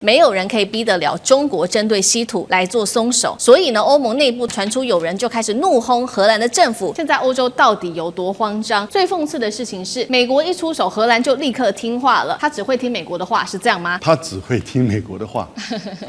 没有人可以逼得了中国针对稀土来做松手，所以呢，欧盟内部传出有人就开始怒轰荷兰的政府。现在欧洲到底有多慌张？最讽刺的事情是，美国一出手，荷兰就立刻听话了。他只会听美国的话，是这样吗？他只会听美国的话，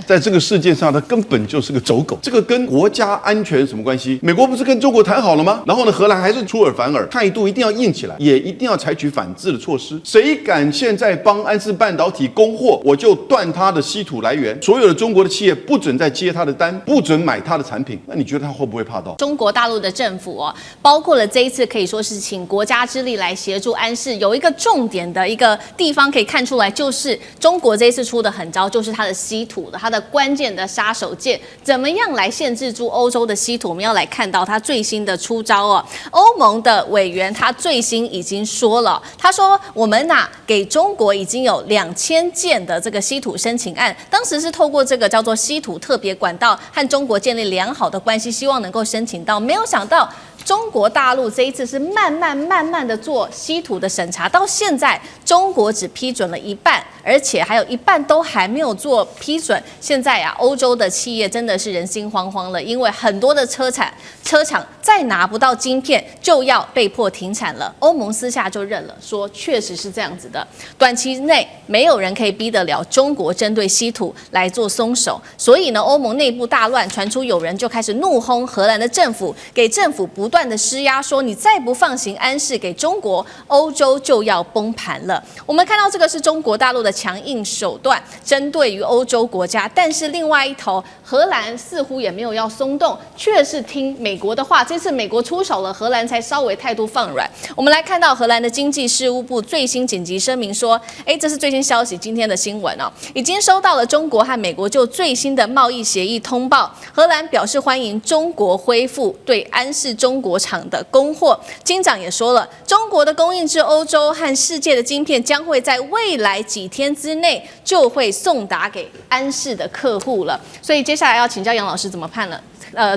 在这个世界上，他根本就是个走狗。这个跟国家安全什么关系？美国不是跟中国谈好了吗？然后呢，荷兰还是出尔反尔，态度一定要硬起来，也一定要采取反制的措施。谁敢现在帮安氏半导体供货，我就断他的稀土来源。所有的中国的企业不准再接他的单，不准买他的产品。那你觉得他会不会怕到？中国大陆的政府包括了这一次可以说是请国家之力来协助安氏，有一个重点的一个地方可以看出来，就是中国这一次出的狠招，就是它的稀土的，它的关键的杀手锏，怎么样来限制住欧洲的稀土？我们要来看到它最新的出招哦。欧盟的委员他最新已经说了，他说我们给中国已经有2000件的这个稀土申请案，当时是透过这个叫做稀土特别管道和中国建立良好的关系，希望能够申请到，没有想到中国大陆这一次是慢慢的做稀土的审查，到现在中国只批准了一半，而且还有一半都还没有做批准。现在欧洲的企业真的是人心惶惶了，因为很多的车厂再拿不到晶片就要被迫停产了。欧盟私下就认了，说确实是这样子的，短期内没有人可以逼得了中国针对稀土来做松手，所以呢，欧盟内部大乱，传出有人就开始怒轰荷兰的政府，给政府不断的施压，说你再不放行安氏给中国，欧洲就要崩盘了。我们看到这个是中国大陆的强硬手段，针对于欧洲国家，但是另外一头，荷兰似乎也没有要松动，却是听美国的话。这次美国出手了，荷兰才稍微态度放软。我们来看到荷兰的经济事务部最新紧急声明说，这是最新消息，今天的新闻已经收到了中国和美国就最新的贸易协议通报。荷兰表示欢迎中国恢复对安氏中国厂的供货。金长也说了，中国的供应至欧洲和世界的晶片将会在未来几天之内就会送达给安氏的客户了。所以接下来要请教杨老师怎么判了。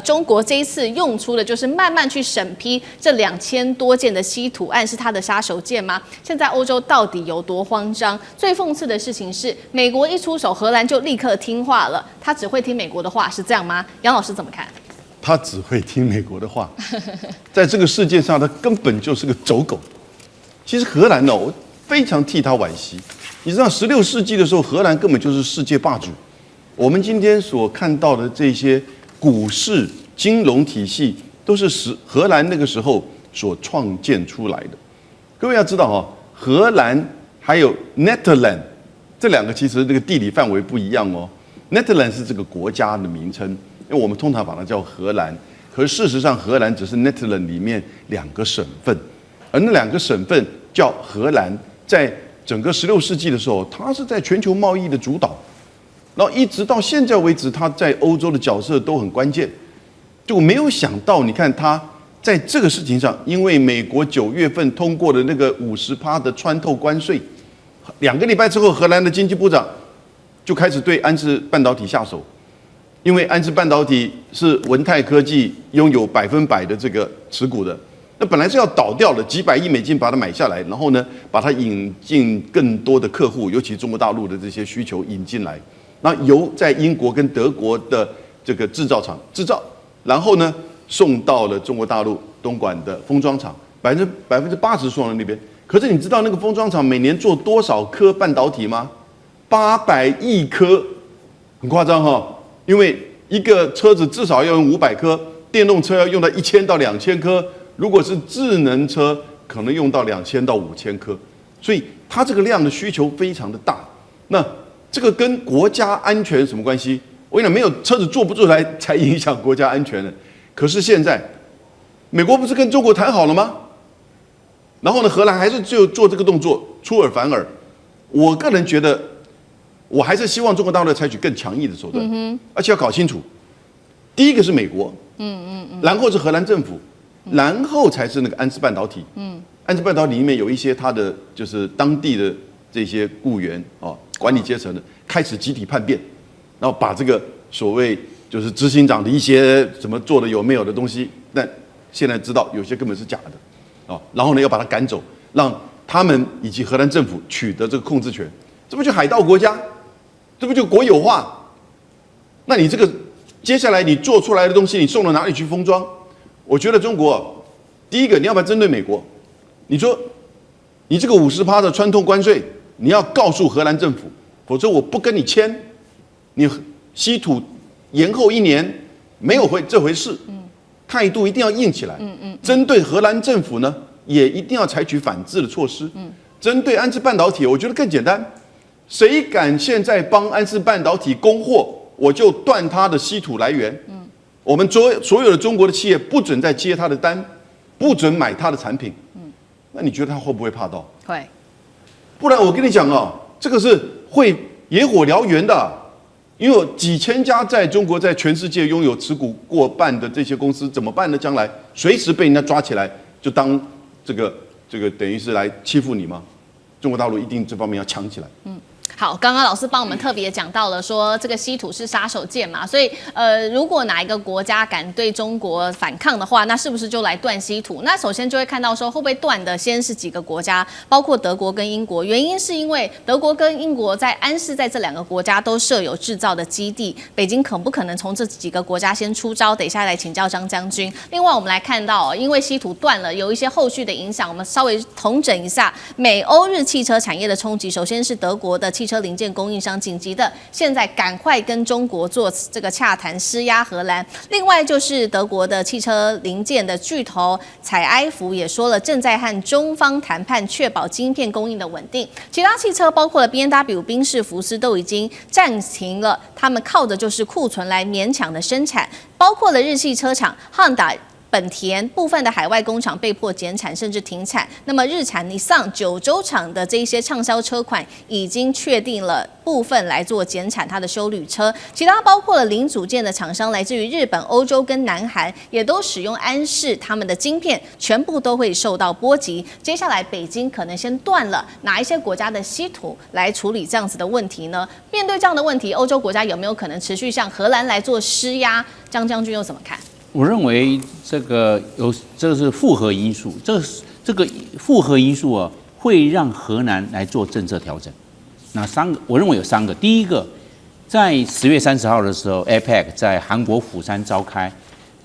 中国这一次用出的就是慢慢去审批这2000多件的稀土案，是它的杀手锏吗？现在欧洲到底有多慌张？最讽刺的事情是，美国一出手，荷兰就立刻听话了。他只会听美国的话，是这样吗？杨老师怎么看？他只会听美国的话，在这个世界上，他根本就是个走狗。其实荷兰我非常替他惋惜。你知道，16世纪的时候，荷兰根本就是世界霸主。我们今天所看到的这些股市、金融体系，都是荷兰那个时候所创建出来的。各位要知道荷兰还有 Netherlands 这两个其实这个地理范围不一样Netherlands 是这个国家的名称，因为我们通常把它叫荷兰，可是事实上荷兰只是 Netherlands 里面2个省份，而那2个省份叫荷兰，在整个16世纪的时候，它是在全球贸易的主导。然后一直到现在为止，他在欧洲的角色都很关键。就没有想到，你看他在这个事情上，因为美国9月份通过的那个50%的穿透关税，2个礼拜之后，荷兰的经济部长就开始对安氏半导体下手，因为安氏半导体是文泰科技拥有100%的这个持股的，那本来是要倒掉的，几百亿美金把它买下来，然后呢，把它引进更多的客户，尤其中国大陆的这些需求引进来。那由在英国跟德国的这个制造厂制造，然后呢送到了中国大陆东莞的封装厂，80%送到那边。可是你知道那个封装厂每年做多少颗半导体吗？800亿颗，很夸张因为一个车子至少要用500颗，电动车要用到1000到2000颗，如果是智能车，可能用到2000到5000颗，所以它这个量的需求非常的大。那这个跟国家安全有什么关系？我跟你讲，没有车子做不出来才影响国家安全呢。可是现在，美国不是跟中国谈好了吗？然后呢，荷兰还是就做这个动作，出尔反尔。我个人觉得，我还是希望中国大陆采取更强硬的手段，而且要搞清楚，第一个是美国，然后是荷兰政府，然后才是那个安氏半导体，安氏半导体里面有一些它的就是当地的这些雇员管理阶层的开始集体叛变，然后把这个所谓就是执行长的一些什么做的有没有的东西，但现在知道有些根本是假的然后呢要把他赶走，让他们以及荷兰政府取得这个控制权，这不就海盗国家？这不就国有化？那你这个接下来你做出来的东西，你送到哪里去封装？我觉得中国第一个，你要不要针对美国？你说你这个50%的传统关税，你要告诉荷兰政府，否则我不跟你签。你稀土延后1年，没有这回事。态度一定要硬起来。针对荷兰政府呢，也一定要采取反制的措施。针对安氏半导体，我觉得更简单。谁敢现在帮安氏半导体供货，我就断它的稀土来源。我们所有的中国的企业不准再接它的单，不准买它的产品。那你觉得他会不会怕到？会。不然我跟你讲哦，这个是会野火燎原的。因为有几千家在中国在全世界拥有持股过半的这些公司怎么办呢？将来随时被人家抓起来，就当这个等于是来欺负你吗？中国大陆一定这方面要强起来。好，刚刚老师帮我们特别讲到了说这个稀土是杀手锏嘛，所以如果哪一个国家敢对中国反抗的话，那是不是就来断稀土？那首先就会看到说会不会断的先是几个国家，包括德国跟英国。原因是因为德国跟英国在安氏在这2个国家都设有制造的基地，北京不可能从这几个国家先出招。等一下来请教张将军。另外我们来看到因为稀土断了，有一些后续的影响，我们稍微统整一下美欧日汽车产业的冲击。首先是德国的汽车零件供应商紧急的，现在赶快跟中国做这个洽谈，施压荷兰。另外就是德国的汽车零件的巨头采埃孚也说了，正在和中方谈判，确保晶片供应的稳定。其他汽车包括了 BMW、宾士、福斯都已经暂停了，他们靠的就是库存来勉强的生产，包括了日系车厂Honda、本田部分的海外工厂被迫减产甚至停产。那么日产、尼桑、九州厂的这一些畅销车款已经确定了部分来做减产它的休旅车。其他包括了零组件的厂商来自于日本、欧洲跟南韩，也都使用安氏他们的晶片，全部都会受到波及。接下来北京可能先断了哪一些国家的稀土来处理这样子的问题呢？面对这样的问题，欧洲国家有没有可能持续向荷兰来做施压？张将军又怎么看？我认为这个是复合因素，这个复合因素啊，会让荷兰来做政策调整。那我认为有3个。第一个，在10月30号的时候 ，APEC 在韩国釜山召开，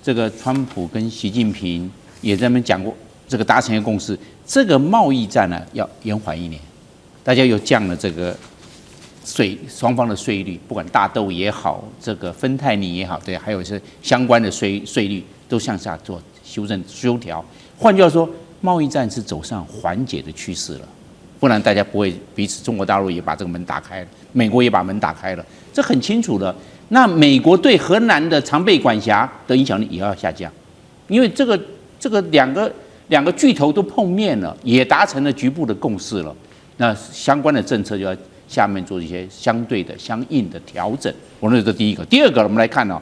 这个川普跟习近平也在那边讲过，这个达成一个共识，这个贸易战呢要延缓1年，大家又降了这个双方的税率，不管大豆也好，这个芬太尼也好，对，还有是相关的税率都向下做修调。换句话说，贸易战是走上缓解的趋势了，不然大家不会彼此。中国大陆也把这个门打开了，美国也把门打开了，这很清楚了。那美国对荷兰的常备管辖的影响力也要下降，因为这个两个巨头都碰面了，也达成了局部的共识了。那相关的政策就要下面做一些相对的、相应的调整。我认为这第一个。第二个，我们来看哦，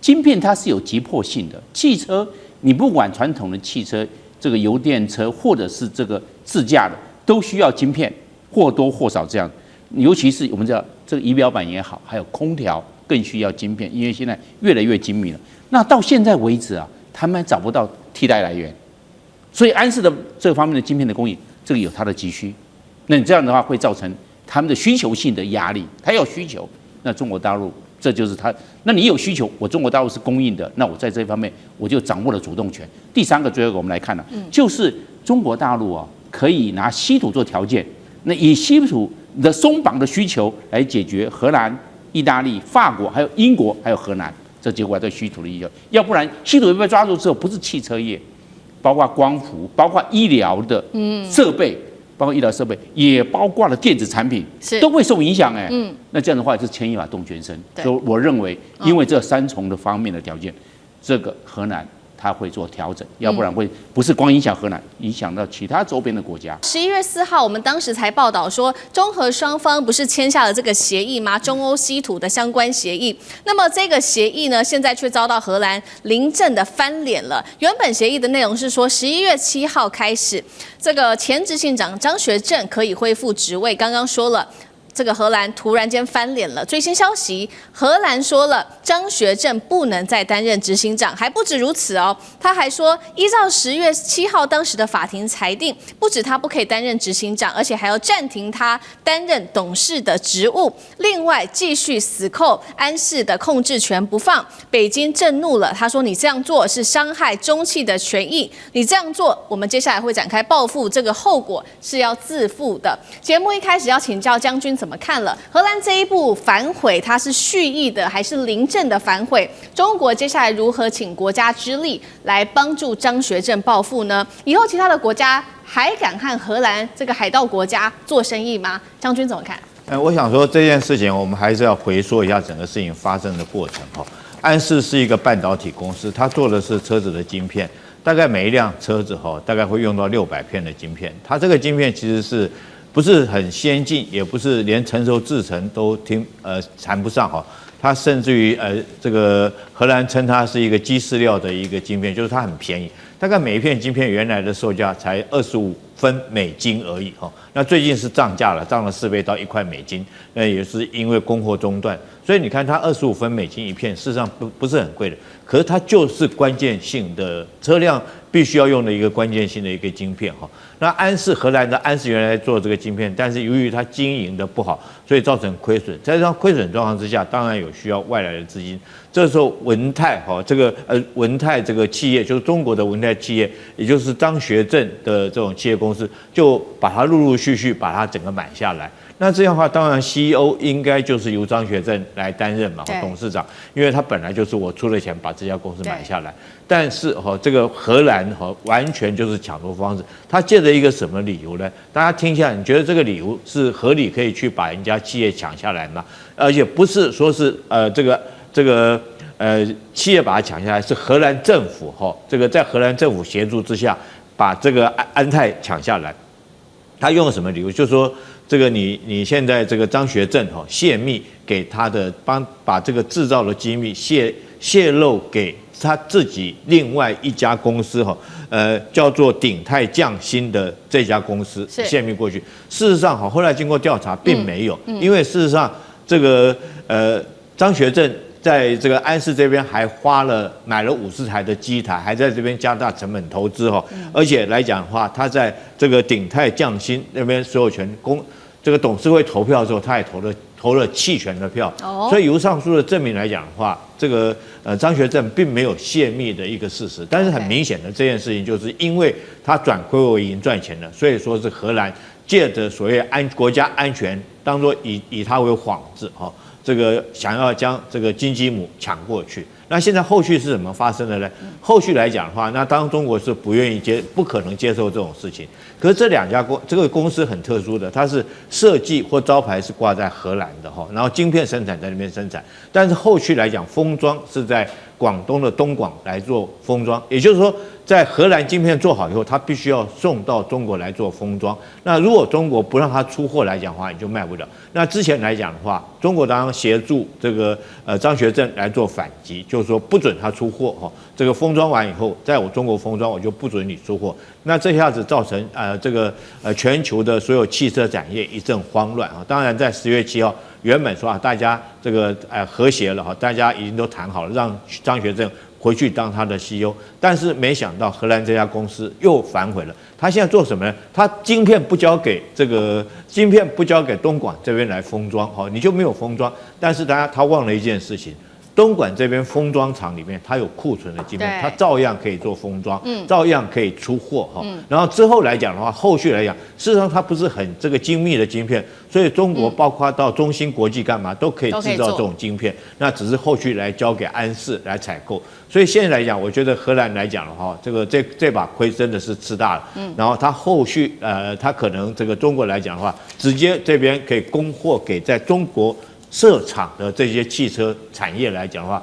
晶片它是有急迫性的。汽车，你不管传统的汽车、这个油电车，或者是这个自驾的，都需要晶片，或多或少这样。尤其是我们知道这个仪表板也好，还有空调更需要晶片，因为现在越来越精密了。那到现在为止啊，他们还找不到替代来源，所以安氏的这方面的晶片的供应，这个有它的急需。那你这样的话会造成他们的需求性的压力，他有需求，那中国大陆这就是他，那你有需求，我中国大陆是供应的，那我在这方面我就掌握了主动权。第3个，最后一个我们来看了，就是中国大陆啊，可以拿稀土做条件，那以稀土的松绑的需求来解决荷兰、意大利、法国、还有英国、还有荷兰这结果对稀土的需求，要不然稀土被抓住之后，不是汽车业，包括光伏，包括医疗的设备。包括医疗设备，也包括了电子产品，都会受影响。那这样的话就牵一发动全身。所以我认为，因为这3重的方面的条件，这个荷兰它会做调整，要不然会不是光影响荷兰，影响到其他周边的国家。11月4号，我们当时才报道说，中荷双方不是签下了这个协议吗？中欧稀土的相关协议。那么这个协议呢，现在却遭到荷兰临阵的翻脸了。原本协议的内容是说，11月7号开始，这个前执行长张学正可以恢复职位。刚刚说了。这个荷兰突然间翻脸了。最新消息，荷兰说了张学正不能再担任执行长，还不止如此哦，他还说依照10月7号当时的法庭裁定，不止他不可以担任执行长，而且还要暂停他担任董事的职务。另外，继续死扣安氏的控制权不放。北京震怒了，他说你这样做是伤害中企的权益，你这样做，我们接下来会展开报复，这个后果是要自负的。节目一开始要请教将军怎么看了荷兰这一步反悔，它是蓄意的还是临阵的反悔？中国接下来如何请国家之力来帮助张学正报复呢？以后其他的国家还敢和荷兰这个海盗国家做生意吗？将军怎么看？我想说这件事情，我们还是要回溯一下整个事情发生的过程哈。安氏是一个半导体公司，它做的是车子的晶片，大概每一辆车子大概会用到600片的晶片。它这个晶片其实是不是很先进，也不是连成熟制程都谈不上哈。它甚至于这个荷兰称它是一个鸡饲料的一个晶片，就是它很便宜，大概每一片晶片原来的售价才25分美金而已哈。那最近是涨价了，涨了4倍到1块美金，那也是因为供货中断，所以你看它25分美金一片，事实上不是很贵的，可是它就是关键性的车辆必须要用的一个关键性的一个晶片哈。那荷兰的安氏原来做这个晶片，但是由于它经营的不好，所以造成亏损。在这样亏损状况之下，当然有需要外来的资金。这时候文泰文泰这个企业，就是中国的文泰企业，也就是张学正的这种企业公司，就把它陆续把它整个买下来。那这样的话，当然 CEO 应该就是由张学正来担任嘛，董事长，因为他本来就是我出了钱把这家公司买下来。但是这个荷兰完全就是抢夺方式，他借着一个什么理由呢？大家听一下，你觉得这个理由是合理可以去把人家企业抢下来吗？而且不是说是企业把它抢下来，是荷兰政府这个在荷兰政府协助之下把这个安泰抢下来。他用了什么理由？就是说这个你现在这个张学正泄密给他的把这个制造的机密泄露给他自己另外一家公司叫做鼎泰匠心的这家公司泄密过去。事实上后来经过调查并没有，因为事实上这个张学正在这个安氏这边还买了50台的机台，还在这边加大成本投资而且来讲的话，他在这个鼎泰匠心那边所有权这个董事会投票的时候，他也投了弃权的票，所以由上述的证明来讲的话，这个张学正并没有泄密的一个事实。但是很明显的这件事情，就是因为他转亏为盈赚钱了，所以说是荷兰借着所谓国家安全当作以他为幌子这个想要将这个金鸡母抢过去。那现在后续是怎么发生的呢？后续来讲的话，那当中国是不可能接受这种事情。可是这个公司很特殊的，它是设计或招牌是挂在荷兰的然后晶片生产在那边生产，但是后续来讲封装是在广东的东莞来做封装，也就是说在荷兰晶片做好以后，它必须要送到中国来做封装。那如果中国不让它出货来讲的话，你就卖不了。那之前来讲的话，中国当然协助这个张学正来做反击，就是说不准他出货这个封装完以后，在我中国封装，我就不准你出货。那这下子造成这个全球的所有汽车产业一阵慌乱当然在10月7号，原本说大家这个和谐了大家已经都谈好了，让张学正回去当他的 CEO， 但是没想到荷兰这家公司又反悔了。他现在做什么呢？他晶片不交给东莞这边来封装你就没有封装。但是他忘了一件事情。东莞这边封装厂里面，它有库存的晶片，它照样可以做封装，照样可以出货然后之后来讲的话，后续来讲，事实上它不是很这个精密的晶片，所以中国包括到中芯国际干嘛都可以制造这种晶片，那只是后续来交给安氏来采购。所以现在来讲，我觉得荷兰来讲的话，这把亏真的是吃大了。然后它后续它可能这个中国来讲的话，直接这边可以供货给在中国设厂的这些汽车产业来讲的话，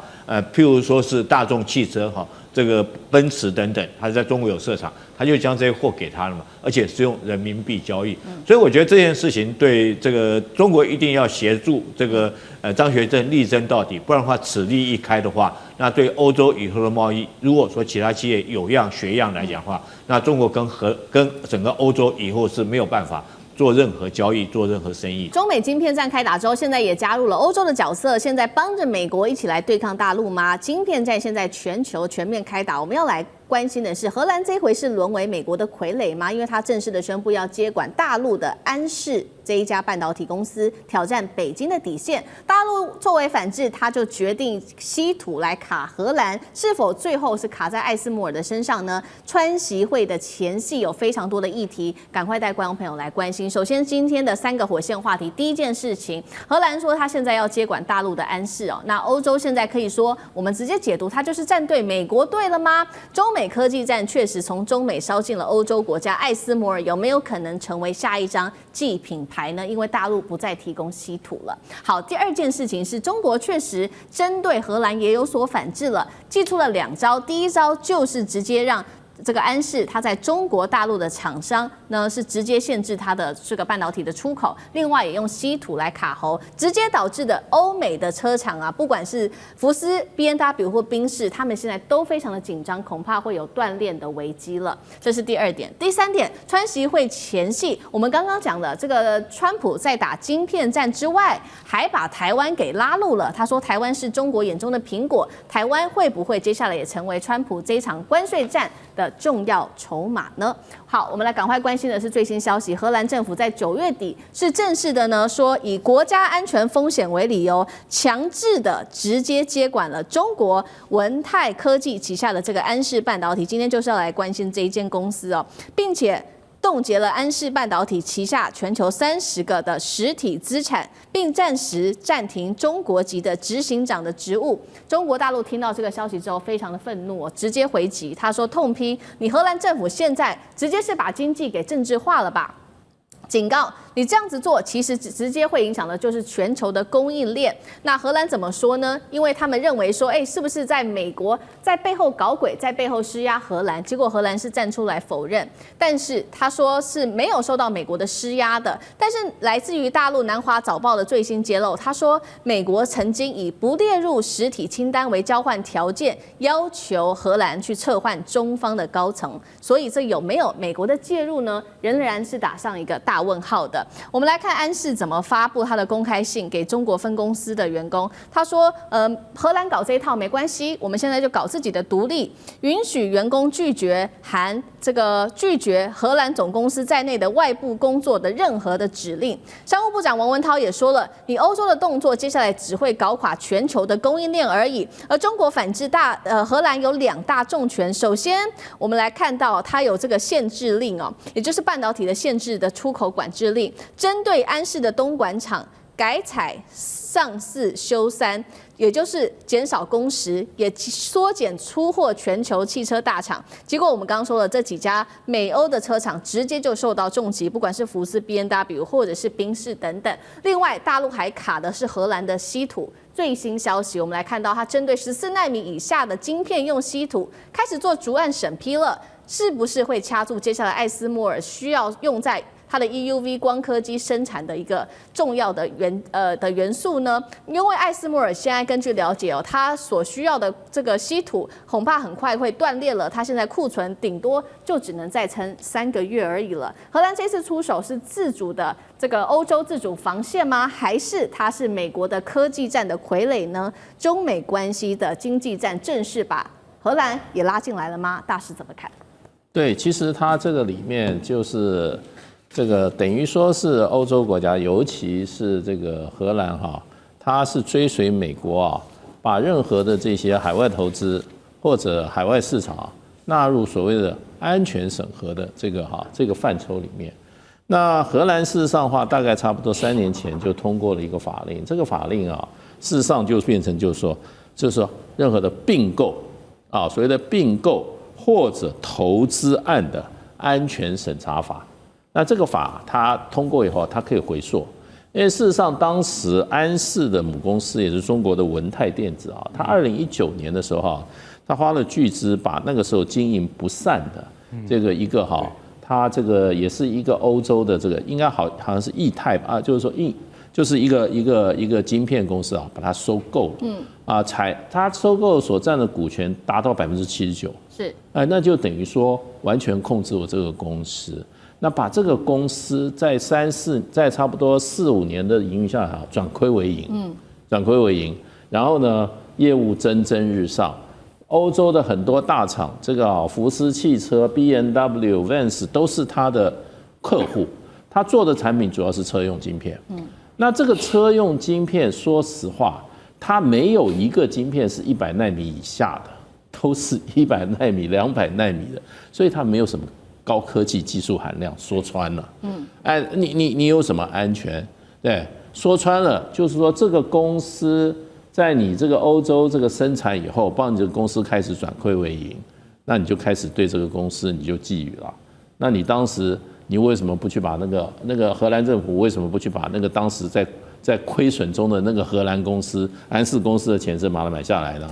譬如说是大众汽车这个奔驰等等，它在中国有设厂，它就将这些货给他了嘛，而且是用人民币交易。所以我觉得这件事情对这个中国一定要协助这个张学正力争到底，不然的话此例一开的话，那对欧洲以后的贸易，如果说其他企业有样学样来讲的话，那中国跟整个欧洲以后是没有办法做任何交易、做任何生意。中美晶片战开打之后，现在也加入了欧洲的角色，现在帮着美国一起来对抗大陆吗？晶片战现在全球全面开打，我们要来关心的是，荷兰这一回是沦为美国的傀儡吗？因为他正式的宣布要接管大陆的安氏这一家半导体公司，挑战北京的底线。大陆作为反制，他就决定稀土来卡荷兰，是否最后是卡在艾斯摩尔的身上呢？川习会的前夕有非常多的议题，赶快带观众朋友来关心。首先，今天的3个火线话题，第一件事情，荷兰说他现在要接管大陆的安氏哦，那欧洲现在可以说，我们直接解读它就是站队美国队了吗？中美科技战确实从中美烧进了欧洲国家，艾斯摩尔有没有可能成为下一张记品牌呢？因为大陆不再提供稀土了。好，第二件事情是中国确实针对荷兰也有所反制了，祭出了2招，第一招就是直接让这个安氏，它在中国大陆的厂商呢是直接限制它的这个半导体的出口，另外也用稀土来卡喉，直接导致的欧美的车厂啊，不管是福斯、BMW 或宾士，他们现在都非常的紧张，恐怕会有断链的危机了。这是第2点。第3点，川习会前夕，我们刚刚讲的这个川普在打晶片战之外，还把台湾给拉入了。他说台湾是中国眼中的苹果，台湾会不会接下来也成为川普这一场关税战的重要筹码呢？好，我们来赶快关心的是最新消息，荷兰政府在9月底是正式的呢，说以国家安全风险为理由，强制的直接接管了中国文泰科技旗下的这个安氏半导体。今天就是要来关心这一间公司哦，并且冻结了安氏半导体旗下全球30个的实体资产，并暂时暂停中国籍的执行长的职务。中国大陆听到这个消息之后，非常的愤怒，直接回击，他说痛批你荷兰政府现在直接是把经济给政治化了吧。警告你这样子做，其实直接会影响的就是全球的供应链。那荷兰怎么说呢？因为他们认为说，是不是在美国在背后搞鬼，在背后施压荷兰？结果荷兰是站出来否认，但是他说是没有受到美国的施压的。但是来自于大陆南华早报的最新揭露，他说美国曾经以不列入实体清单为交换条件，要求荷兰去撤换中方的高层。所以这有没有美国的介入呢？仍然是打上一个大问号的。我们来看安氏怎么发布他的公开信给中国分公司的员工。他说，荷兰搞这一套没关系，我们现在就搞自己的独立，允许员工拒绝拒绝荷兰总公司在内的外部工作的任何的指令。商务部长王文涛也说了，你欧洲的动作接下来只会搞垮全球的供应链而已。而中国反制荷兰有2大重拳。首先，我们来看到它有这个限制令哦，也就是半导体的限制的出口管制令，针对安氏的东莞厂改采上4休3，也就是减少工时，也缩减出货全球汽车大厂。结果我们刚刚说了，这几家美欧的车厂直接就受到重击，不管是福斯、BMW 或者是宾士等等。另外，大陆还卡的是荷兰的稀土。最新消息，我们来看到它针对14奈米以下的晶片用稀土开始做逐案审批了，是不是会掐住接下来艾斯摩尔需要用在它的 EUV 光刻机生产的一个重要的元素呢？因为艾斯摩尔现在根据了解哦，它所需要的这个稀土恐怕很快会断裂了，它现在库存顶多就只能再撑3个月而已了。荷兰这次出手是自主的这个欧洲自主防线吗？还是它是美国的科技战的傀儡呢？中美关系的经济战正式把荷兰也拉进来了吗？大师怎么看？对，其实它这个里面就是这个等于说是欧洲国家，尤其是这个荷兰哈，它是追随美国啊，把任何的这些海外投资或者海外市场纳入所谓的安全审核的这个范畴里面。那荷兰事实上的话，大概差不多3年前就通过了一个法令，这个法令啊，事实上就变成就是说任何的并购啊，所谓的并购或者投资案的安全审查法。那这个法它通过以后，它可以回溯，因为事实上当时安氏的母公司也是中国的文泰电子啊，它2019年的时候哈，它花了巨资把那个时候经营不善的这个一个哈，它这个也是一个欧洲的这个应该好像是易泰啊，就是说就是一个晶片公司啊，把它收购了，它收购所占的股权达到79%，是，那就等于说完全控制我这个公司。那把这个公司在在差不多4、5年的营运下来，转亏为盈，转亏为盈，然后呢，业务蒸蒸日上。欧洲的很多大厂，这个福斯汽车、B&W、Vans 都是他的客户。他做的产品主要是车用晶片。那这个车用晶片，说实话，它没有一个晶片是100奈米以下的，都是100奈米、200奈米的，所以它没有什么高科技技术含量。说穿了，你有什么安全？对，说穿了就是说这个公司在你这个欧洲这个生产以后，帮你这个公司开始转亏为盈，那你就开始对这个公司你就觊觎了。那你当时你为什么不去把那个荷兰政府为什么不去把那个当时在亏损中的那个荷兰公司安氏公司的前身把它买下来呢？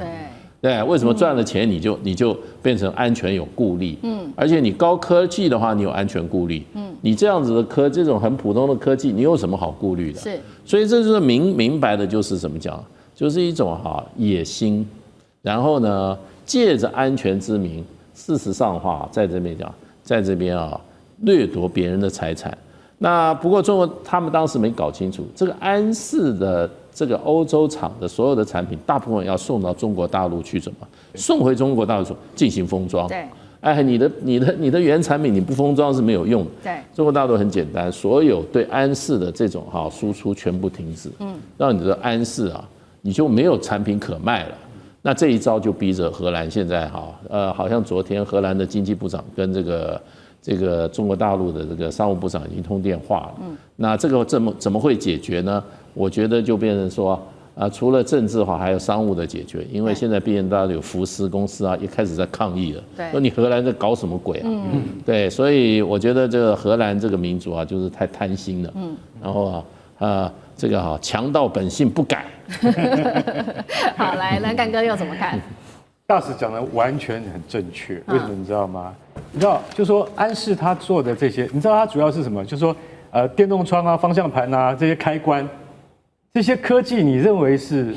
对，为什么赚了钱你就变成安全有顾虑？而且你高科技的话，你有安全顾虑。你这样子的这种很普通的科技，你有什么好顾虑的？是，所以这就是明白的，就是怎么讲，就是一种野心，然后呢，借着安全之名，事实上在这边讲，在这边掠夺别人的财产。那不过中国他们当时没搞清楚，这个安氏的这个欧洲厂的所有的产品，大部分要送到中国大陆去，怎么送回中国大陆进行封装？对，哎，你的原产品你不封装是没有用的。对，中国大陆很简单，所有对安氏的这种输出全部停止，让你的安氏你就没有产品可卖了。那这一招就逼着荷兰现在好像昨天荷兰的经济部长跟这个中国大陆的这个商务部长已经通电话了。那这个怎么会解决呢？我觉得就变成说除了政治还有商务的解决，因为现在 B&W 福斯公司也开始在抗议了，说你荷兰在搞什么鬼啊？对，所以我觉得这个荷兰这个民族就是太贪心了。然后这个强盗本性不改。好，来蓝干哥又怎么看？大使讲的完全很正确，为什么你知道吗？你知道，就说安氏他做的这些，你知道他主要是什么？就是说电动窗方向盘这些开关，这些科技你认为是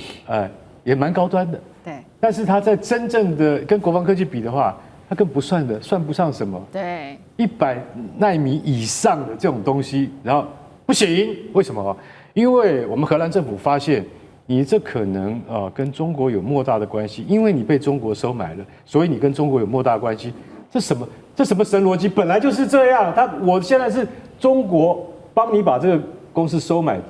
也蛮高端的，对。但是它在真正的跟国防科技比的话，它更不算不上什么。对，100奈米以上的这种东西，然后不行，为什么？因为我们荷兰政府发现，你这可能跟中国有莫大的关系，因为你被中国收买了，所以你跟中国有莫大关系。这什么神逻辑？本来就是这样。我现在是中国帮你把这个公司收买，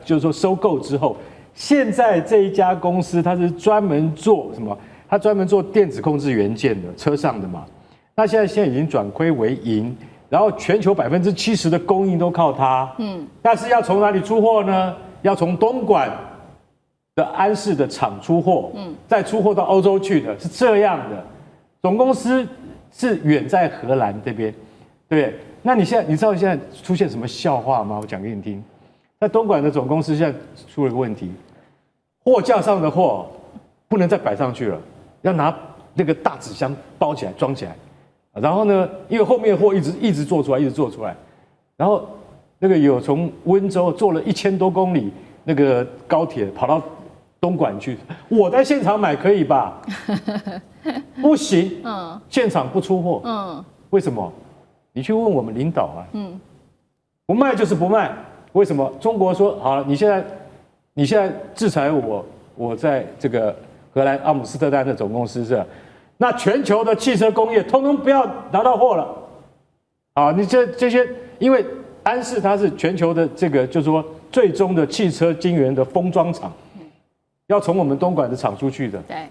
就是说收购之后，现在这一家公司它是专门做什么？它专门做电子控制元件的，车上的嘛。那现在已经转亏为盈，然后全球70%的供应都靠它。但是要从哪里出货呢？要从东莞的安氏的厂出货，再出货到欧洲去的，是这样的。总公司是远在荷兰这边，对不对？那你知道现在出现什么笑话吗？我讲给你听。在东莞的总公司现在出了个问题，货架上的货不能再摆上去了，要拿那个大纸箱包起来装起来。然后呢，因为后面的货一直做出来，然后那个有从温州坐了1000多公里那个高铁跑到东莞去，我在现场买可以吧？不行，现场不出货，为什么？你去问我们领导不卖就是不卖，为什么？中国说好了，你现在制裁我在这个荷兰阿姆斯特丹的总公司是，那全球的汽车工业通通不要拿到货了，你这些，因为安氏它是全球的这个就是说最终的汽车晶圆的封装厂，要从我们东莞的厂出去的，对，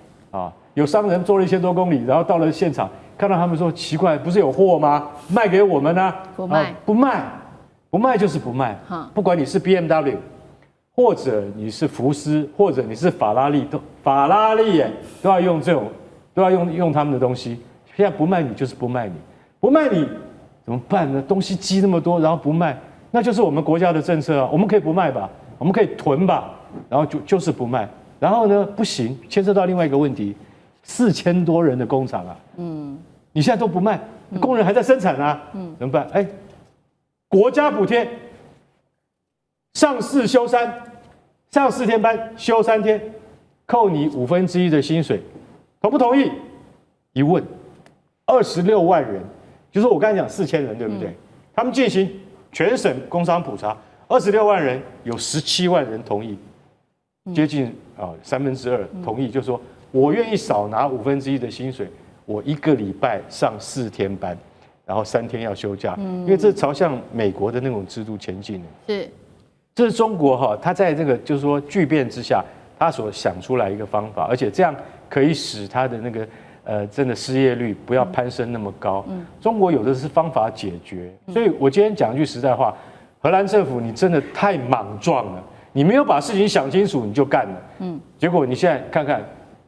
有商人坐了1000多公里，然后到了现场，看到他们说奇怪，不是有货吗？卖给我们呢？不卖就是不卖。不管你是 B&W， 或者你是福斯，或者你是法拉利都要用这种，都要用他们的东西。现在不卖你就是不卖你，不卖你怎么办呢？东西积那么多，然后不卖，那就是我们国家的政策啊。我们可以不卖吧，我们可以囤吧，然后就是不卖。然后呢，不行，牵涉到另外一个问题，4000多人的工厂你现在都不卖，工人还在生产怎么办？国家补贴，上4休3，上4天班休3天，扣你1/5的薪水，同不同意？一问，26万人，就是我刚才讲4000人，对不对？他们进行全省工商普查，26万人有17万人同意，接近2/3同意，就说我愿意少拿1/5的薪水，我1个礼拜上4天班，然后3天要休假，因为这朝向美国的那种制度前进。是，这是中国它在这个就是说巨变之下，他所想出来一个方法，而且这样可以使他的那个真的失业率不要攀升那么高。中国有的是方法解决，所以我今天讲一句实在话，荷兰政府你真的太莽撞了，你没有把事情想清楚你就干了。结果你现在看看，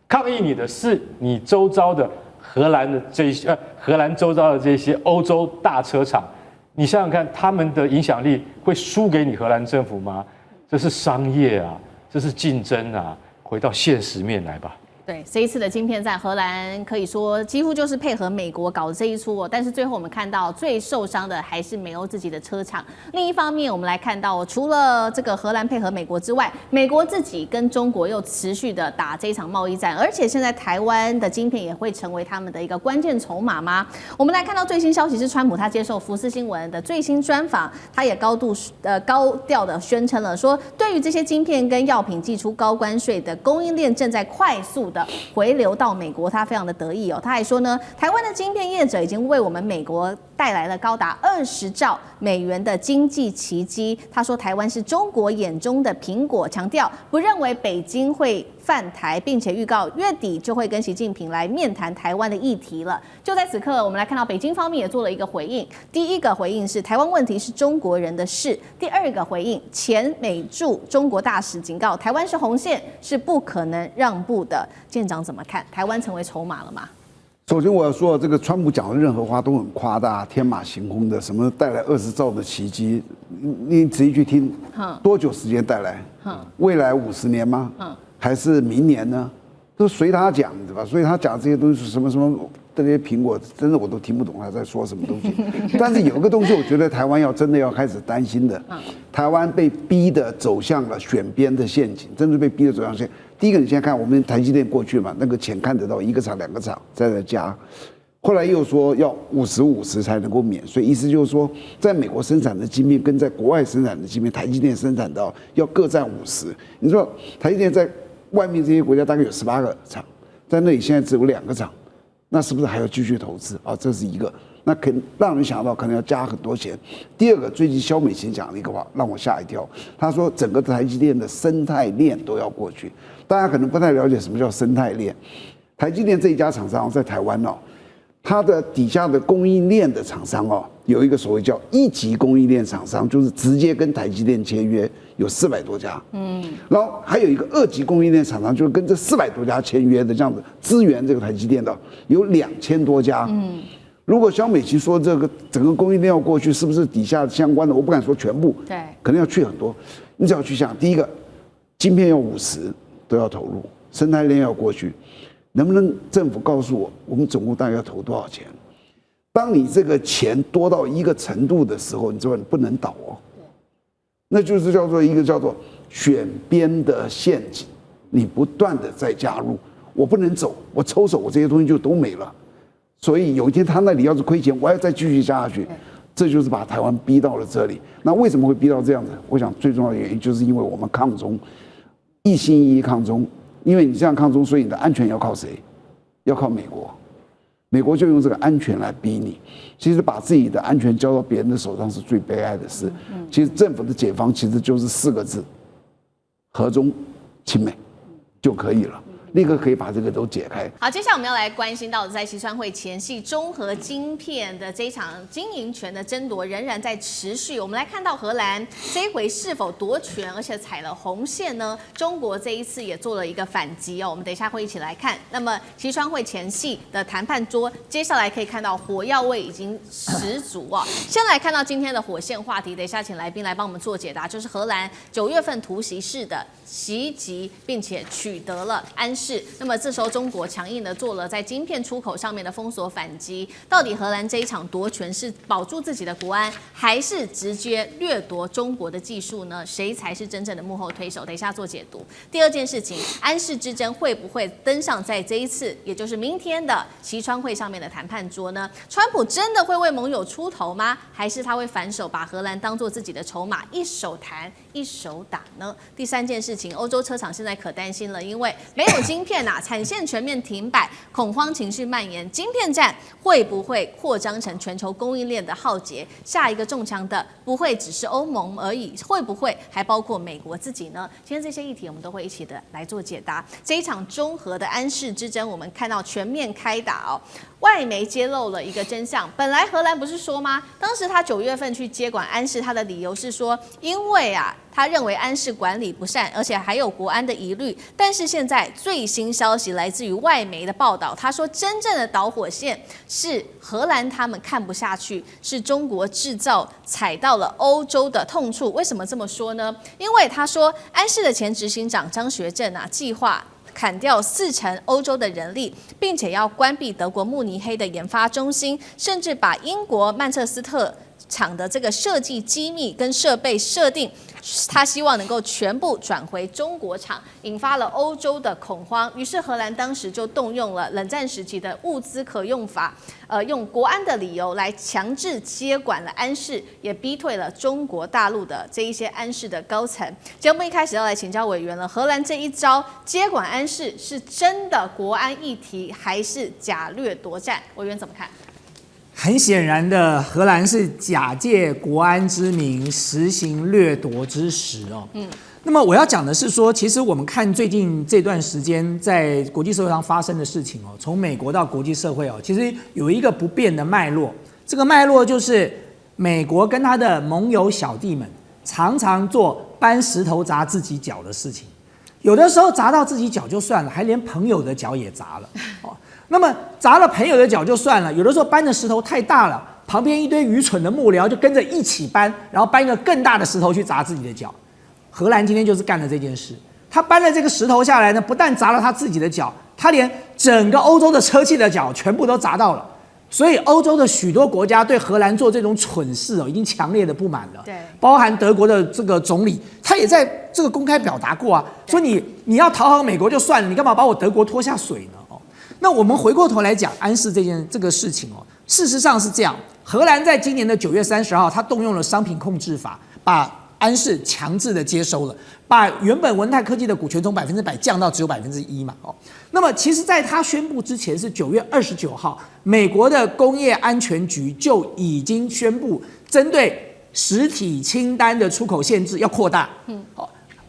抗议你的是你周遭的荷兰的这些荷兰周遭的这些欧洲大车厂。你想想看，他们的影响力会输给你荷兰政府吗？这是商业啊，这是竞争啊，回到现实面来吧。对，这一次的晶片战，荷兰可以说几乎就是配合美国搞这一出哦。但是最后我们看到最受伤的还是美欧自己的车厂。另一方面，我们来看到除了这个荷兰配合美国之外，美国自己跟中国又持续的打这一场贸易战，而且现在台湾的晶片也会成为他们的一个关键筹码吗？我们来看到最新消息是，川普他接受福斯新闻的最新专访，他也高调的宣称了说，对于这些晶片跟药品寄出高关税的供应链正在快速的回流到美国，他非常的得意哦。他还说呢，台湾的晶片业者已经为我们美国带来了高达20兆美元的经济奇迹。他说台湾是中国眼中的苹果，强调不认为北京会犯台，并且预告月底就会跟习近平来面谈台湾的议题了。就在此刻，我们来看到北京方面也做了一个回应。第一个回应是台湾问题是中国人的事。第二个回应，前美驻中国大使警告台湾是红线，是不可能让步的。舰长怎么看？台湾成为筹码了吗？首先我要说，这个川普讲的任何话都很夸大、天马行空的，什么带来20兆的奇迹，你仔细去听，多久时间带来？未来50年吗？还是明年呢？都随他讲，对吧？所以他讲这些东西，什么这些苹果，真的我都听不懂他在说什么东西。但是有一个东西，我觉得台湾真的要开始担心的，台湾被逼的走向了选边的陷阱，真的被逼的走向陷阱。第一个，你现在看我们台积电过去嘛，那个钱看得到，1个厂、2个厂在加，后来又说要50-50才能够免税，意思就是说，在美国生产的晶片跟在国外生产的晶片，台积电生产到要各占50。你说台积电在外面这些国家大概有18个厂，在那里现在只有2个厂，那是不是还要继续投资啊？这是一个，那可能让人想到可能要加很多钱。第二个，最近萧美琴讲了一个话，让我吓一跳。他说整个台积电的生态链都要过去。大家可能不太了解什么叫生态链。台积电这一家厂商在台湾它的底下的供应链的厂商有一个所谓叫1级供应链厂商，就是直接跟台积电签约，有400多家。然后还有一个2级供应链厂商，就是跟这400多家签约的，这样子支援这个台积电的有2000多家。如果萧美琴说这个整个供应链要过去，是不是底下相关的？我不敢说全部，对，可能要去很多。你只要去想，第一个，晶片要50都要投入，生态链要过去。能不能政府告诉我们总共大概要投多少钱？当你这个钱多到一个程度的时候，你知道你不能倒那就是叫做一个叫做选边的陷阱，你不断的在加入，我不能走，我抽手，我这些东西就都没了。所以有一天他那里要是亏钱，我要再继续加下去，这就是把台湾逼到了这里。那为什么会逼到这样子？我想最重要的原因就是因为我们抗中，一心一意抗中。因为你这样抗中，所以你的安全要靠谁？要靠美国。美国就用这个安全来逼你。其实把自己的安全交到别人的手上是最悲哀的事。其实政府的解放其实就是4个字：和中亲美就可以了。立刻可以把这个都解开。好，接下来我们要来关心到的，在西川会前夕，中核晶片的这一场经营权的争夺仍然在持续。我们来看到荷兰这一回是否夺权，而且踩了红线呢？中国这一次也做了一个反击哦。我们等一下会一起来看。那么西川会前夕的谈判桌，接下来可以看到火药味已经十足哦。先来看到今天的火线话题，等一下请来宾来帮我们做解答，就是荷兰9月份突袭式的袭击，并且取得了安氏。那么这时候中国强硬的做了在晶片出口上面的封锁反击。到底荷兰这一场夺权是保住自己的国安，还是直接掠夺中国的技术呢？谁才是真正的幕后推手？等一下做解读。第二件事情，安氏之争会不会登上在这一次，也就是明天的习川会上面的谈判桌呢？川普真的会为盟友出头吗？还是他会反手把荷兰当作自己的筹码，一手谈一手打呢？第三件事情，欧洲车厂现在可担心了，因为没有晶片啊，产线全面停摆，恐慌情绪蔓延，晶片战会不会扩张成全球供应链的浩劫？下一个中枪的不会只是欧盟而已，会不会还包括美国自己呢？今天这些议题我们都会一起的来做解答。这一场中荷的安氏之争，我们看到全面开打哦。外媒揭露了一个真相，本来荷兰不是说吗？当时他9月份去接管安氏，他的理由是说，因为他认为安氏管理不善，而且还有国安的疑虑。但是现在最新消息来自于外媒的报道，他说真正的导火线是荷兰他们看不下去，是中国制造踩到了欧洲的痛处。为什么这么说呢？因为他说安氏的前执行长张学正计划砍掉40%欧洲的人力，并且要关闭德国慕尼黑的研发中心，甚至把英国曼彻斯特厂的这个设计机密跟设备设定，他希望能够全部转回中国厂，引发了欧洲的恐慌。于是荷兰当时就动用了冷战时期的物资可用法，用国安的理由来强制接管了安氏，也逼退了中国大陆的这一些安氏的高层。节目一开始要来请教委员了，荷兰这一招接管安氏是真的国安议题，还是假掠夺战？委员怎么看？很显然的，荷兰是假借国安之名实行掠夺之实哦。那么我要讲的是说，其实我们看最近这段时间在国际社会上发生的事情哦，从美国到国际社会哦，其实有一个不变的脉络。这个脉络就是美国跟他的盟友小弟们常常做搬石头砸自己脚的事情，有的时候砸到自己脚就算了，还连朋友的脚也砸了哦。那么砸了朋友的脚就算了，有的时候搬的石头太大了，旁边一堆愚蠢的幕僚就跟着一起搬，然后搬一个更大的石头去砸自己的脚。荷兰今天就是干了这件事，他搬了这个石头下来呢，不但砸了他自己的脚，他连整个欧洲的车企的脚全部都砸到了。所以欧洲的许多国家对荷兰做这种蠢事已经强烈的不满了。对，包含德国的这个总理，他也在这个公开表达过说你要讨好美国就算了，你干嘛把我德国拖下水呢？那我们回过头来讲安氏这个事情事实上是这样，荷兰在今年的9月30号，他动用了商品控制法，把安氏强制的接收了，把原本文泰科技的股权从100%降到只有1%嘛。那么其实在他宣布之前是9月29号，美国的工业安全局就已经宣布针对实体清单的出口限制要扩大。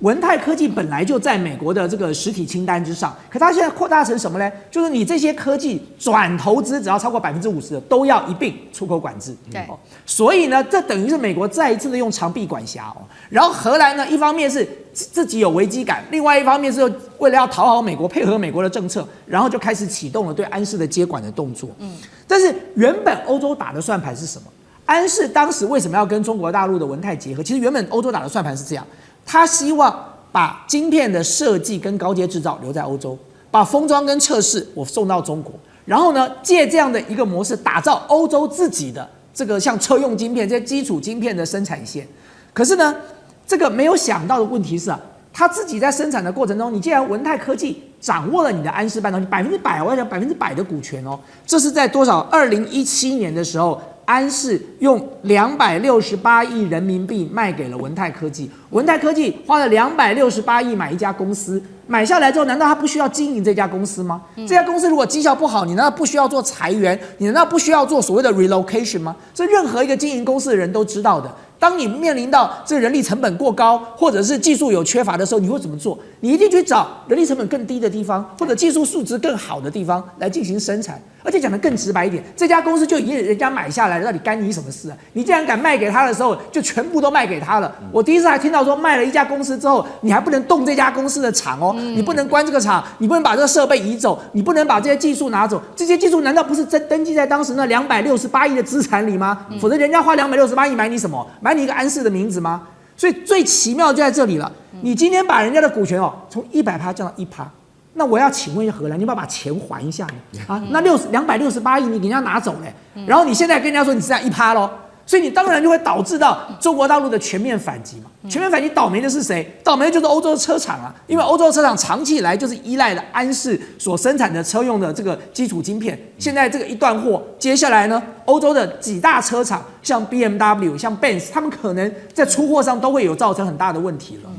文泰科技本来就在美国的这个实体清单之上，可它现在扩大成什么呢？就是你这些科技转投资只要超过50%的，都要一并出口管制。对，所以呢，这等于是美国再一次的用长臂管辖。然后荷兰呢，一方面是自己有危机感，另外一方面是为了要讨好美国，配合美国的政策，然后就开始启动了对安氏的接管的动作。但是原本欧洲打的算盘是什么？安氏当时为什么要跟中国大陆的文泰结合？其实原本欧洲打的算盘是这样。他希望把晶片的设计跟高阶制造留在欧洲，把封装跟测试我送到中国，然后呢，借这样的一个模式打造欧洲自己的这个像车用晶片这些基础晶片的生产线。可是呢，这个没有想到的问题是他自己在生产的过程中，你既然文泰科技掌握了你的安氏半导体100%，我要讲100%的股权这是在多少？2017年的时候。安氏用268亿人民币卖给了文泰科技，文泰科技花了268亿买一家公司，买下来之后，难道他不需要经营这家公司吗？这家公司如果绩效不好，你难道不需要做裁员？你难道不需要做所谓的 relocation 吗？这任何一个经营公司的人都知道的。当你面临到这个人力成本过高，或者是技术有缺乏的时候，你会怎么做？你一定去找人力成本更低的地方，或者技术素质更好的地方来进行生产。而且讲得更直白一点，这家公司就已经人家买下来了，到底干你什么事啊？你既然敢卖给他的时候，就全部都卖给他了。我第一次还听到说，卖了一家公司之后，你还不能动这家公司的厂你不能关这个厂，你不能把这个设备移走，你不能把这些技术拿走。这些技术难道不是登记在当时那268亿的资产里吗？否则人家花268亿买你什么？买你一个安氏的名字吗？所以最奇妙就在这里了。你今天把人家的股权从100%降到1%，那我要请问一下荷兰，你要不要把钱还一下呢？啊，那268亿你给人家拿走了，然后你现在跟人家说你只占1%咯，所以你当然就会导致到中国大陆的全面反击嘛。全面反击倒霉的是谁？倒霉的就是欧洲的车厂啊，因为欧洲的车厂长期以来就是依赖了安氏所生产的车用的这个基础晶片，现在这个一断货，接下来呢，欧洲的几大车厂像 BMW、像 Benz， 他们可能在出货上都会有造成很大的问题了。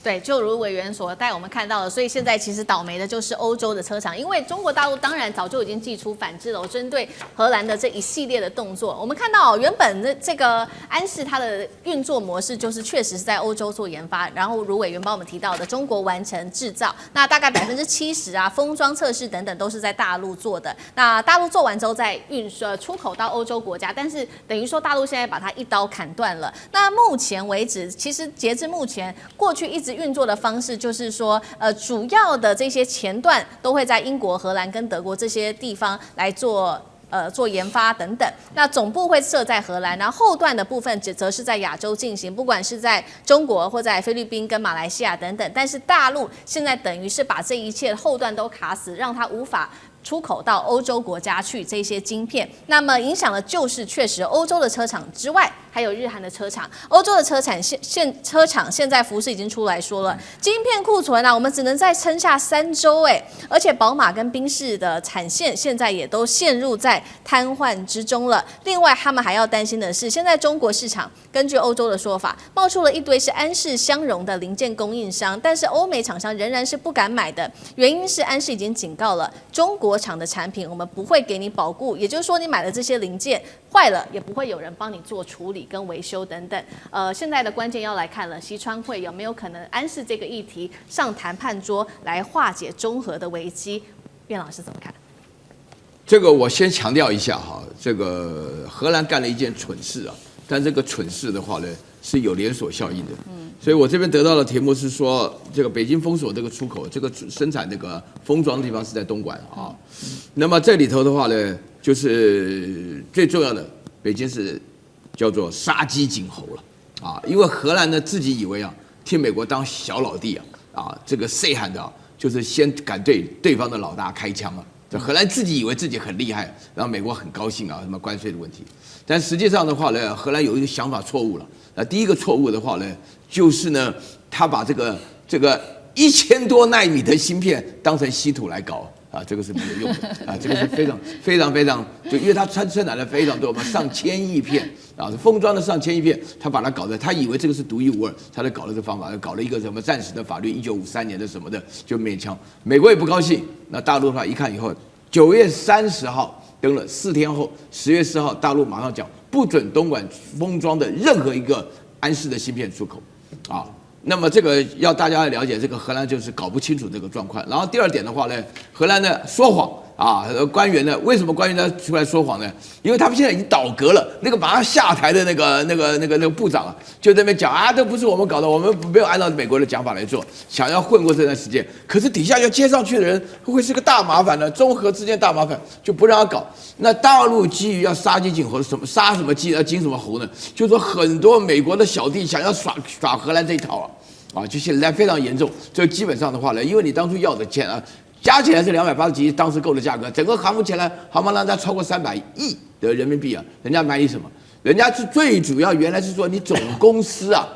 对，就如委员所带我们看到的，所以现在其实倒霉的就是欧洲的车厂，因为中国大陆当然早就已经祭出反制了，针对荷兰的这一系列的动作。我们看到原本的这个安氏它的运作模式就是确实是在欧洲做研发，然后如委员帮我们提到的，中国完成制造，那大概70%啊，封装测试等等都是在大陆做的。那大陆做完之后再出口到欧洲国家，但是等于说大陆现在把它一刀砍断了。那目前为止，其实截至目前，过去一直运作的方式就是说，主要的这些前段都会在英国、荷兰跟德国这些地方来做研发等等。那总部会设在荷兰，然后后段的部分则是在亚洲进行，不管是在中国或在菲律宾跟马来西亚等等。但是大陆现在等于是把这一切后段都卡死，让它无法出口到欧洲国家去这些晶片，那么影响的就是确实欧洲的车厂之外，还有日韩的车厂。欧洲的车厂现在福斯已经出来说了，晶片库存啊，我们只能再撑下3周而且宝马跟宾士的产线现在也都陷入在瘫痪之中了。另外，他们还要担心的是，现在中国市场根据欧洲的说法，冒出了一堆是安氏相容的零件供应商，但是欧美厂商仍然是不敢买的，原因是安氏已经警告了中国厂的产品我们不会给你保固，也就是说你买的这些零件坏了也不会有人帮你做处理跟维修等等。现在的关键要来看了，西川会有没有可能安氏这个议题上谈判桌来化解中核的危机？卞老师怎么看？这个我先强调一下哈，这个荷兰干了一件蠢事啊，但这个蠢事的话呢是有连锁效应的。所以我这边得到的题目是说，这个北京封锁这个出口，这个生产这个封装的地方是在东莞啊。那么这里头的话呢，就是最重要的，北京是叫做杀鸡儆猴了啊，因为荷兰呢自己以为啊，替美国当小老弟啊，这个谁喊的啊，就是先敢对对方的老大开枪啊。这荷兰自己以为自己很厉害，然后美国很高兴啊，什么关税的问题。但实际上的话呢，荷兰有一个想法错误了。第一个错误的话呢，就是呢，他把这个1000多奈米的芯片当成稀土来搞啊，这个是没有用的啊，这个是非常，就因为它生产了非常多嘛，上千亿片啊，封装的上千亿片，他把它搞得，他以为这个是独一无二，他就搞了这方法，搞了一个什么暂时的法律，1953年的什么的，就勉强，美国也不高兴。那大陆的话一看以后，9月30号登了，4天后10月4号，大陆马上讲不准东莞封装的任何一个安氏的芯片出口，啊。那么这个要大家了解，这个荷兰就是搞不清楚这个状况。然后第二点的话呢，荷兰呢说谎啊，官员呢为什么官员呢出来说谎呢？因为他们现在已经倒戈了，那个马上下台的那个部长啊，就在那边讲啊，这不是我们搞的，我们没有按照美国的讲法来做，想要混过这段时间。可是底下要接上去的人会是个大麻烦呢，中荷之间大麻烦，就不让他搞。那大陆基于要杀鸡儆猴，什么杀什么鸡要惊什么猴呢？就是说很多美国的小弟想要耍荷兰这一套啊，就现在非常严重。这基本上的话呢，因为你当初要的钱啊，加起来是280几亿，当时购的价格，整个航母起来，航母让它超过300亿的人民币啊，人家买你什么？人家是最主要原来是说你总公司啊。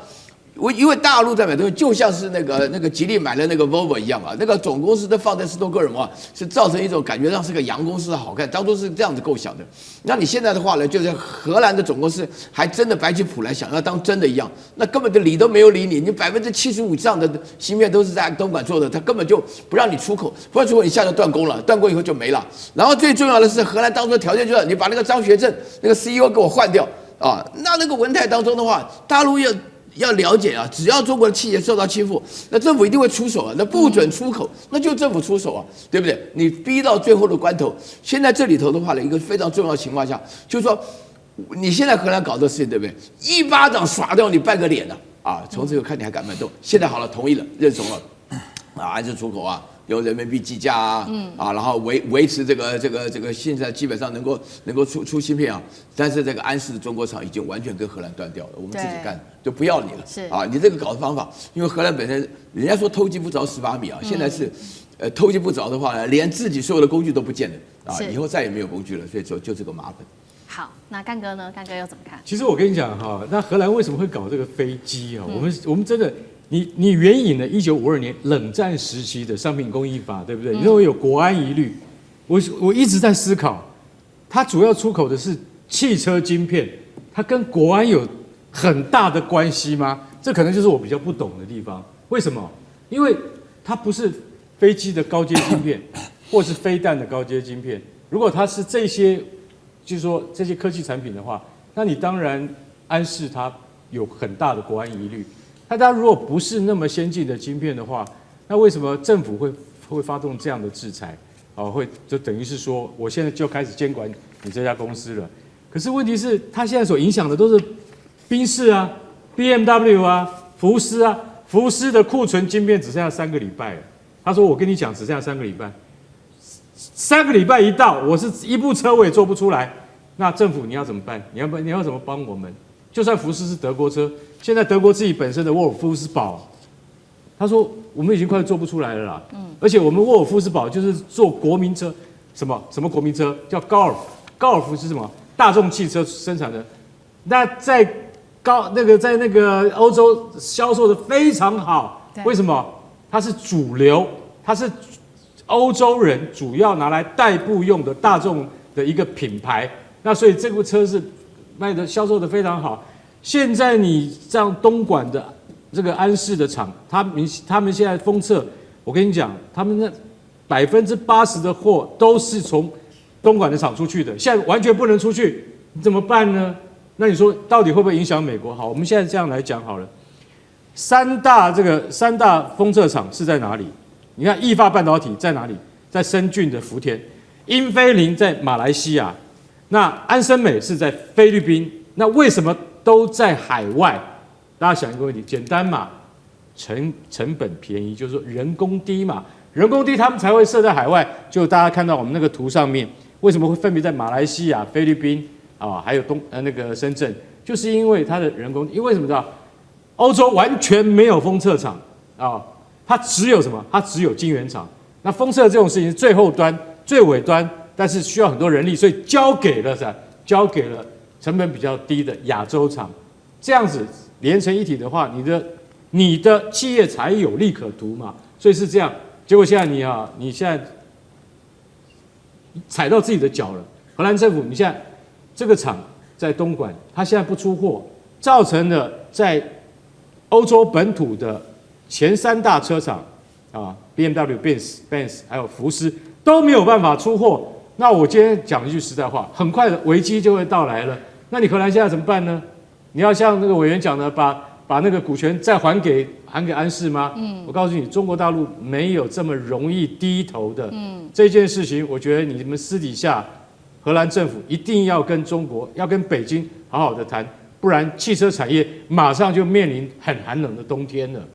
因为大陆在买东西，就像是那个吉利买了那个 Volvo 一样啊，那个总公司都放在斯托哥尔摩，是造成一种感觉上是个洋公司好看，当初是这样子构想的。那你现在的话呢，就是荷兰的总公司还真的摆起谱来，想要当真的一样，那根本就理都没有理你，你75%以上的芯片都是在东莞做的，他根本就不让你出口，不让出口，你下就断供了，断供以后就没了。然后最重要的是，荷兰当初的条件就是你把那个张学正那个 CEO 给我换掉啊，那个文泰当中的话，大陆要了解啊，只要中国的企业受到欺负，那政府一定会出手啊。那不准出口，那就政府出手啊，对不对？你逼到最后的关头，现在这里头的话呢，一个非常重要的情况下，就是说，你现在荷兰搞这事情，对不对？一巴掌耍掉你半个脸了啊！从此以后看你还敢不敢动。现在好了，同意了，认怂了，啊，安氏出口啊。用人民币计价啊，然后维持这个，现在基本上能够出芯片啊，但是这个安氏中国厂已经完全跟荷兰断掉了，我们自己干就不要你了，啊，你这个搞的方法，因为荷兰本身人家说偷鸡不着蚀把米啊，现在是偷鸡不着的话呢，连自己所有的工具都不见了啊，是以后再也没有工具了，所以就这个麻烦。好，那干哥呢？干哥又怎么看？其实我跟你讲哈，那荷兰为什么会搞这个飞机啊？我们真的，你援引了1952年冷战时期的商品工艺法，对不对？你认为有国安疑虑，我一直在思考，它主要出口的是汽车晶片，它跟国安有很大的关系吗？这可能就是我比较不懂的地方。为什么？因为它不是飞机的高阶晶片，或是飞弹的高阶晶片。如果它是这些，就是说这些科技产品的话，那你当然安视它有很大的国安疑虑。那它如果不是那么先进的晶片的话，那为什么政府会发动这样的制裁？会就等于是说，我现在就开始监管你这家公司了。可是问题是，它现在所影响的都是宾士啊、BMW 啊、福斯啊。福斯的库存晶片只剩下3个礼拜了。他说：“我跟你讲，只剩下3个礼拜。3个礼拜一到，我是一部车我也做不出来。那政府你要怎么办？你要怎么帮我们？就算福斯是德国车，现在德国自己本身的沃尔夫斯堡，他说我们已经快做不出来了啦。而且我们沃尔夫斯堡就是做国民车，什么国民车叫高尔夫，高尔夫是什么？大众汽车生产的。那在那个欧洲销售的非常好，为什么？它是主流，它是欧洲人主要拿来代步用的大众的一个品牌。那所以这部车是销售的非常好。现在你像东莞的这个安士的厂，他们现在封测，我跟你讲，他们那80%的货都是从东莞的厂出去的，现在完全不能出去，你怎么办呢？那你说到底会不会影响美国？好，我们现在这样来讲好了。三大封测厂是在哪里？你看意法半导体在哪里？在深圳的福田，英飞凌在马来西亚，那安森美是在菲律宾。那为什么都在海外？大家想一个问题，简单嘛，成本便宜，就是说人工低嘛，人工低他们才会设在海外。就大家看到我们那个图上面，为什么会分别在马来西亚、菲律宾？还有那个深圳，就是因为它的人工，因为什么知道？欧洲完全没有封测厂它只有什么？它只有晶圆厂。那封测这种事情是最后端、最尾端，但是需要很多人力，所以交给了成本比较低的亚洲厂。这样子连成一体的话，你的企业才有利可图嘛。所以是这样。结果现在你现在踩到自己的脚了。荷兰政府，你现在。这个厂在东莞，它现在不出货，造成了在欧洲本土的前3大车厂BMW、Benz 还有福斯都没有办法出货。那我今天讲一句实在话，很快的危机就会到来了。那你荷兰现在怎么办呢？你要像那个委员讲的，把那个股权再还给安士吗？我告诉你，中国大陆没有这么容易低头的。这件事情，我觉得你们私底下。荷兰政府一定要跟北京好好的谈，不然汽车产业马上就面临很寒冷的冬天了。